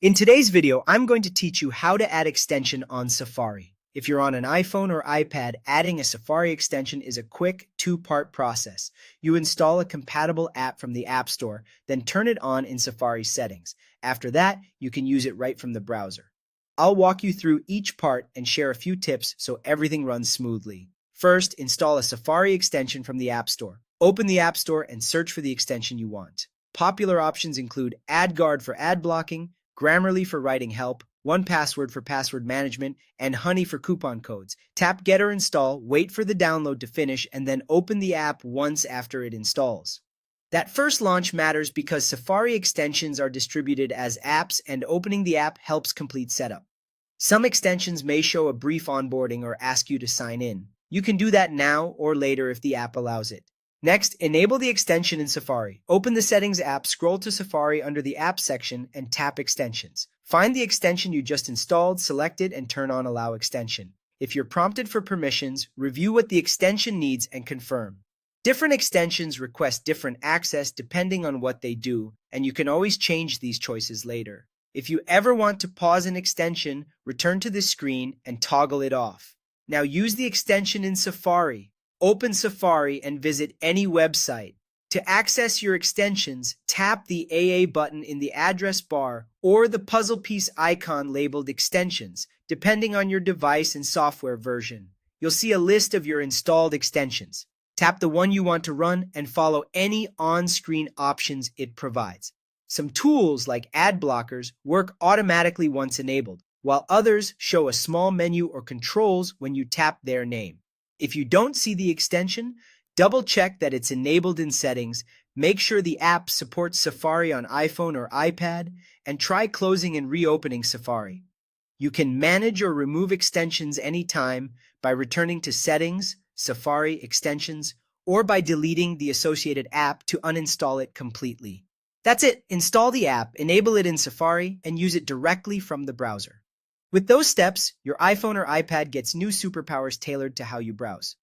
In today's video, I'm going to teach you how to add extension on Safari. If you're on an iPhone or iPad, adding a Safari extension is a quick two-part process. You install a compatible app from the App Store, then turn it on in Safari settings. After that, you can use it right from the browser. I'll walk you through each part and share a few tips so everything runs smoothly. First, install a Safari extension from the App Store. Open the App Store and search for the extension you want. Popular options include AdGuard for ad blocking, Grammarly for writing help, 1Password for password management, and Honey for coupon codes. Tap Get or Install, wait for the download to finish, and then open the app once after it installs. That first launch matters because Safari extensions are distributed as apps, and opening the app helps complete setup. Some extensions may show a brief onboarding or ask you to sign in. You can do that now or later if the app allows it. Next, enable the extension in Safari. Open the Settings app, scroll to Safari under the Apps section, and tap Extensions. Find the extension you just installed, select it, and turn on Allow Extension. If you're prompted for permissions, review what the extension needs and confirm. Different extensions request different access depending on what they do, and you can always change these choices later. If you ever want to pause an extension, return to this screen and toggle it off. Now use the extension in Safari. Open Safari and visit any website. To access your extensions, tap the AA button in the address bar or the puzzle piece icon labeled Extensions, depending on your device and software version. You'll see a list of your installed extensions. Tap the one you want to run and follow any on-screen options it provides. Some tools like ad blockers work automatically once enabled, while others show a small menu or controls when you tap their name. If you don't see the extension, double-check that it's enabled in Settings, make sure the app supports Safari on iPhone or iPad, and try closing and reopening Safari. You can manage or remove extensions anytime by returning to Settings, Safari, Extensions, or by deleting the associated app to uninstall it completely. That's it. Install the app, enable it in Safari, and use it directly from the browser. With those steps, your iPhone or iPad gets new superpowers tailored to how you browse.